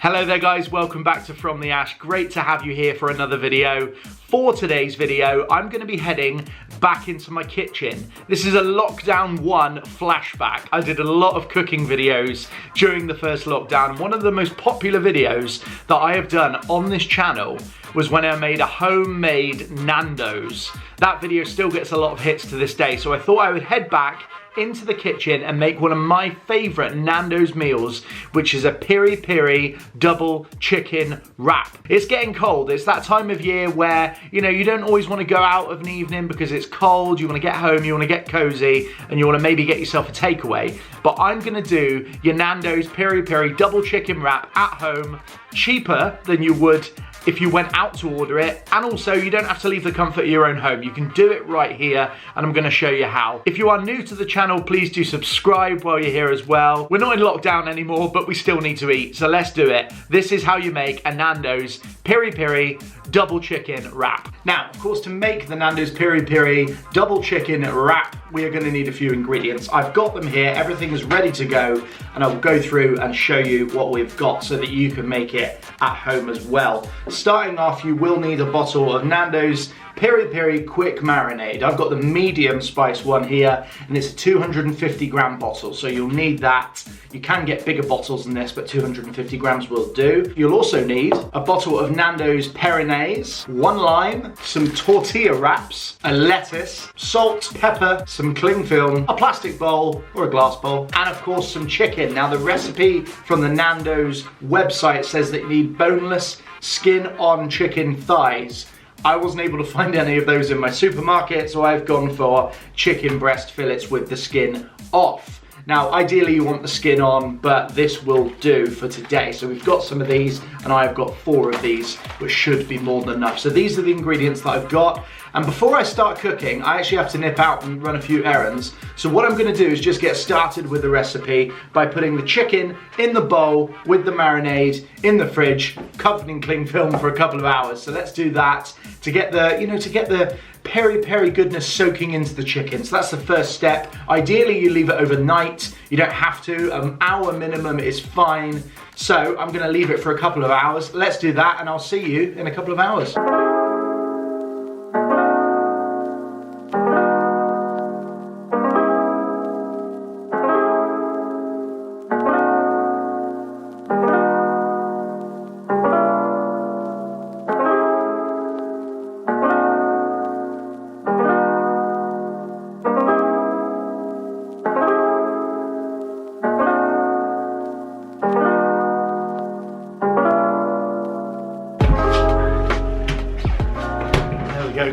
Hello there guys, welcome back to From the Ash. Great to have you here for another video. For today's video, I'm going to be heading back into my kitchen. This is a lockdown 1 flashback. I did a lot of cooking videos during the first lockdown. One of the most popular videos that I have done on this channel was when I made a homemade Nando's. That video still gets a lot of hits to this day, so I thought I would head back into the kitchen and make one of my favorite Nando's meals, which is a peri-peri double chicken wrap. It's getting cold. It's that time of year where, you know, you don't always want to go out of an evening because it's cold. You want to get home, you want to get cozy, and you want to maybe get yourself a takeaway. But I'm gonna do your Nando's peri-peri double chicken wrap at home, cheaper than you would if you went out to order it, and also you don't have to leave the comfort of your own home. You can do it right here, and I'm gonna show you how. If you are new to the channel, please do subscribe while you're here as well. We're not in lockdown anymore, but we still need to eat, so let's do it. This is how you make a Nando's peri-peri double chicken wrap. Now, of course, to make the Nando's peri-peri double chicken wrap, we are gonna need a few ingredients. I've got them here, everything is ready to go, and I will go through and show you what we've got so that you can make it at home as well. Starting off, you will need a bottle of Nando's Peri-Peri quick marinade. I've got the medium spice one here, and it's a 250 gram bottle, so you'll need that. You can get bigger bottles than this, but 250 grams will do. You'll also need a bottle of Nando's Peri-Peri, 1 lime, some tortilla wraps, a lettuce, salt, pepper, some cling film, a plastic bowl or a glass bowl, and of course some chicken. Now the recipe from the Nando's website says that you need boneless, skin-on chicken thighs. I wasn't able to find any of those in my supermarket, so I've gone for chicken breast fillets with the skin off. Now, ideally you want the skin on, but this will do for today. So we've got some of these, and I've got 4 of these, which should be more than enough. So these are the ingredients that I've got. And before I start cooking, I actually have to nip out and run a few errands. So what I'm gonna do is just get started with the recipe by putting the chicken in the bowl with the marinade in the fridge, covered in cling film for a couple of hours. So let's do that to get the, to get the peri-peri goodness soaking into the chicken. So that's the first step. Ideally, you leave it overnight. You don't have to. An hour minimum is fine. So I'm gonna leave it for a couple of hours. Let's do that, and I'll see you in a couple of hours.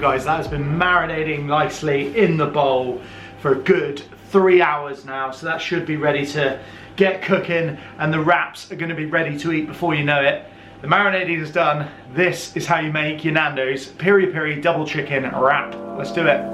Guys, that has been marinating nicely in the bowl for a good 3 hours now, so that should be ready to get cooking, and the wraps are going to be ready to eat before you know it. The marinating is done. This is how you make your Nando's peri-peri double chicken wrap. Let's do it.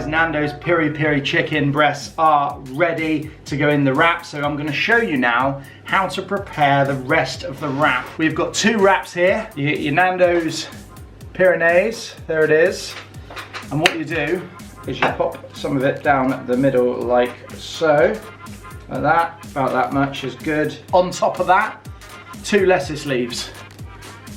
Nando's peri-peri chicken breasts are ready to go in the wrap, so I'm going to show you now how to prepare the rest of the wrap. We've got 2 wraps here. You get your Nando's Peri-Peri, there it is, and what you do is you pop some of it down the middle like so, like that, about that much is good. On top of that, 2 lettuce leaves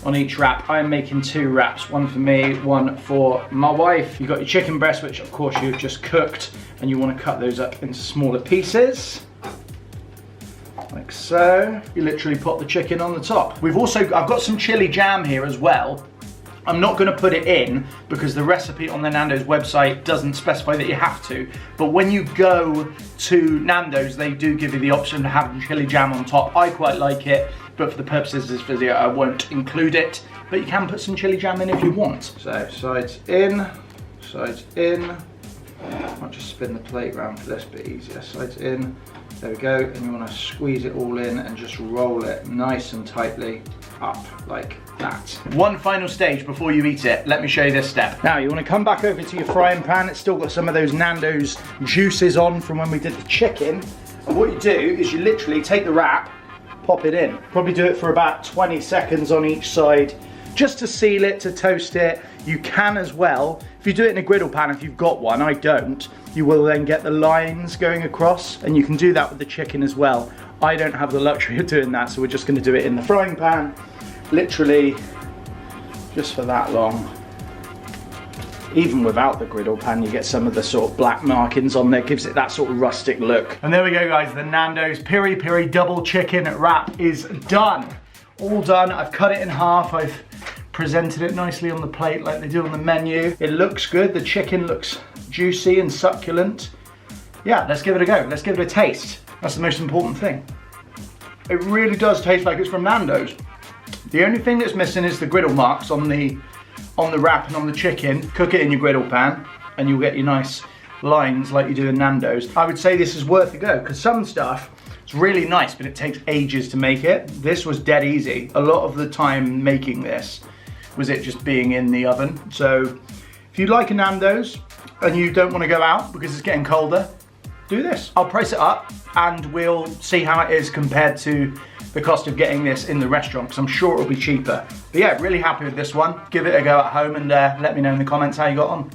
on each wrap. I'm making 2 wraps, one for me, one for my wife. You've got your chicken breast, which of course you've just cooked, and you want to cut those up into smaller pieces, like so. You literally put the chicken on the top. I've got some chili jam here as well, I'm not going to put it in because the recipe on the Nando's website doesn't specify that you have to. But when you go to Nando's, they do give you the option to have chili jam on top. I quite like it, but for the purposes of this video, I won't include it. But you can put some chili jam in if you want. So sides in, sides in. I'll just spin the plate around for this bit easier. Sides in, there we go. And you want to squeeze it all in and just roll it nice and tightly up like that. One final stage before you eat it. Let me show you this step. Now you want to come back over to your frying pan. It's still got some of those Nando's juices on from when we did the chicken. And what you do is you literally take the wrap, pop it in. Probably do it for about 20 seconds on each side, just to seal it, to toast it. You can as well, if you do it in a griddle pan, if you've got one, I don't, you will then get the lines going across, and you can do that with the chicken as well. I don't have the luxury of doing that, so we're just going to do it in the frying pan, literally just for that long. Even without the griddle pan, you get some of the sort of black markings on there, gives it that sort of rustic look. And there we go, guys, the Nando's Peri-Peri double chicken wrap is done. All done. I've cut it in half. I've presented it nicely on the plate like they do on the menu. It looks good. The chicken looks juicy and succulent. Yeah, let's give it a go. Let's give it a taste. That's the most important thing. It really does taste like it's from Nando's. The only thing that's missing is the griddle marks on the wrap and on the chicken. Cook it in your griddle pan and you'll get your nice lines like you do in Nando's. I would say this is worth a go because some stuff, it's really nice, but it takes ages to make it. This was dead easy. A lot of the time making this was it just being in the oven. So if you like a Nando's and you don't want to go out because it's getting colder, do this. I'll price it up and we'll see how it is compared to the cost of getting this in the restaurant, because I'm sure it'll be cheaper. But yeah, really happy with this one. Give it a go at home and let me know in the comments how you got on.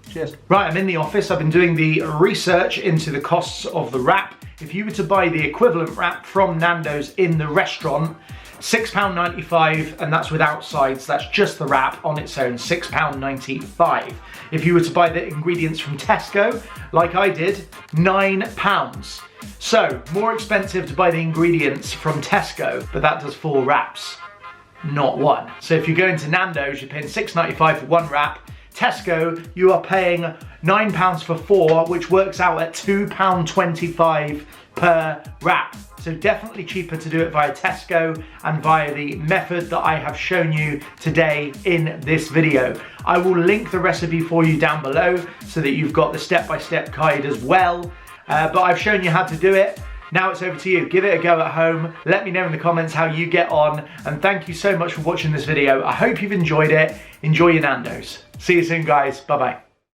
Cheers. Right, I'm in the office. I've been doing the research into the costs of the wrap. If you were to buy the equivalent wrap from Nando's in the restaurant, £6.95, and that's without sides. That's just the wrap on its own, £6.95. If you were to buy the ingredients from Tesco, like I did, £9. So, more expensive to buy the ingredients from Tesco, but that does 4 wraps, not 1. So if you go into Nando's, you're paying £6.95 for 1 wrap. Tesco, you are paying £9 for 4, which works out at £2.25 per wrap. So definitely cheaper to do it via Tesco and via the method that I have shown you today in this video. I will link the recipe for you down below so that you've got the step-by-step guide as well. But I've shown you how to do it. Now it's over to you. Give it a go at home. Let me know in the comments how you get on. And thank you so much for watching this video. I hope you've enjoyed it. Enjoy your Nando's. See you soon, guys. Bye-bye.